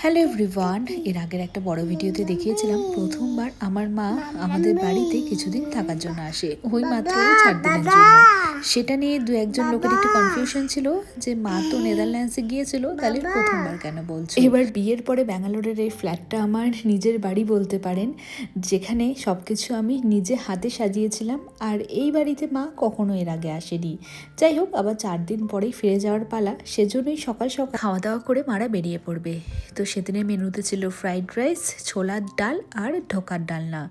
Hello everyone, এর আগের একটা বড় ভিডিওতে দেখিয়েছিলাম প্রথমবার আমার মা আমাদের বাড়িতে কিছুদিন থাকার জন্য আসে, ওই মাত্র 4 দিনের জন্য। সেটা নিয়ে দু একজন লোকের একটু কনফিউশন ছিল যে মা তো নেদারল্যান্ডসে গিয়েছিল, তাহলে প্রথমবার কেন বলছো। এবার বিয়ের পরে ব্যাঙ্গালোরের এই ফ্ল্যাটটা আমার নিজের বাড়ি বলতে পারেন, যেখানে সব কিছু আমি নিজে হাতে সাজিয়েছিলাম। আর এই বাড়িতে মা কখনো এর আগে আসেনি। যাই হোক, আবার 4 দিন পরেই ফিরে যাওয়ার পালা, সেজন্যই সকাল সকাল খাওয়া দাওয়া করে মারা বেরিয়ে পড়বে। তো সেদিনের মেনুতে ছিল ফ্রাইড রাইস, ছোলার ডাল আর ঢোকার ডালনা।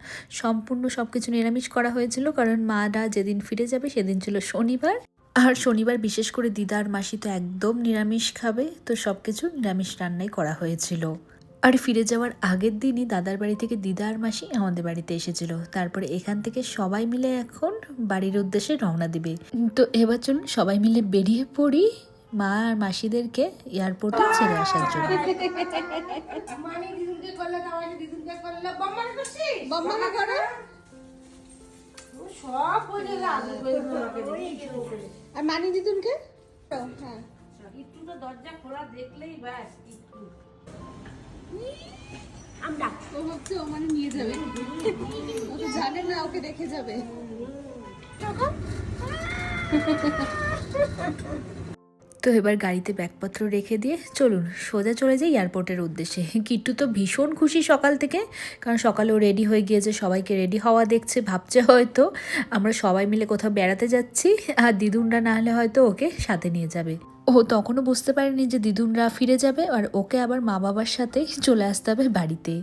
সম্পূর্ণ সব কিছু নিরামিষ করা হয়েছিল, কারণ মারা যেদিন ফিরে যাবে সেদিন ছিল শনিবার। আর শনিবার বিশেষ করে দিদা আর মাসি তো একদম নিরামিষ খাবে, তো সব কিছু নিরামিষ রান্নাই করা হয়েছিল। আর ফিরে যাওয়ার আগের দিনই দাদার বাড়ি থেকে দিদা আর মাসি আমাদের বাড়িতে এসেছিল। তারপরে এখান থেকে সবাই মিলে এখন বাড়ির উদ্দেশ্যে রওনা দিবে। তো এবার চলুন সবাই মিলে বেরিয়ে পড়ি মা আর মাসিদেরকে এয়ারপোর্টে ছেড়ে আসার জন্য। আর মানি দিদুনকে একটু তো দরজা খোলা দেখলেই ব্যাস একটু আমরা ও ভাবছে ও মানে নিয়ে যাবে, ও তো জানে না ওকে রেখে যাবে। তো এবার গাড়িতে ব্যাগপত্র রেখে দিয়ে চলুন সোজা চলে যাই এয়ারপোর্টের উদ্দেশ্যে। কিট্টু তো ভীষণ খুশি সকাল থেকে, কারণ সকালেও রেডি হয়ে গিয়েছে, সবাইকে রেডি হওয়া দেখছে, ভাবছে হয়তো আমরা সবাই মিলে কোথাও বেড়াতে যাচ্ছি, আর দিদুনরা না হলে হয়তো ওকে সাথে নিয়ে যাবে। ও তখনও বুঝতে পারেনি যে দিদুনরা ফিরে যাবে আর ওকে আবার মা বাবার সাথে চলে আসতে হবে বাড়িতে।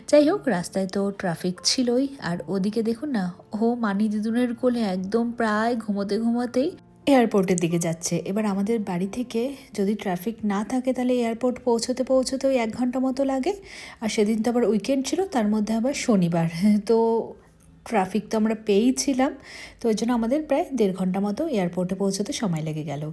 যাই হোক, রাস্তায় তো ট্রাফিক ছিলই, আর ওদিকে দেখুন না, ও মানি দিদুনের কোলে একদম প্রায় ঘুমোতে ঘুমোতেই এয়ারপোর্টের দিকে যাচ্ছে। এবার আমাদের বাড়ি থেকে যদি ট্রাফিক না থাকে তাহলে এয়ারপোর্ট পৌঁছতে ওই 1 ঘন্টা মতো লাগে। আর সেদিন তো আবার উইকেন্ড ছিল, তার মধ্যে আবার শনিবার, তো ট্রাফিক তো আমরা পেয়েছিলাম। তো ওই জন্য আমাদের প্রায় 1.5 ঘন্টা মতো এয়ারপোর্টে পৌঁছতে সময় লেগে গেল।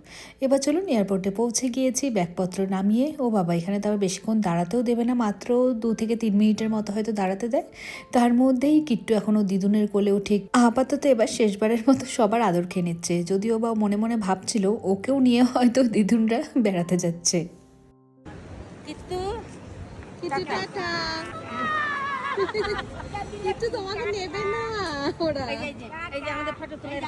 এবার চলুন এয়ারপোর্টে পৌঁছে গিয়েছি, ব্যাগপত্র নামিয়ে। ও বাবা, এখানে তো আবার বেশিক্ষণ দাঁড়াতেও দেবে না, মাত্র 2 থেকে 3 মিনিটের মতো হয়তো দাঁড়াতে দেয়। তার মধ্যেই কিট্টু এখনও দিদুনের কোলেও ঠিক আপাতত এবার শেষবারের মতো সবার আদর খেয়ে নিচ্ছে। যদিও বা মনে মনে ভাবছিল ওকেও নিয়ে হয়তো দিদুনরা বেড়াতে যাচ্ছে। কিন্তু টাটা। কিচ্ছু তোমাকে নেবে না ওরা। এই যে আমাদের ফটো তুলে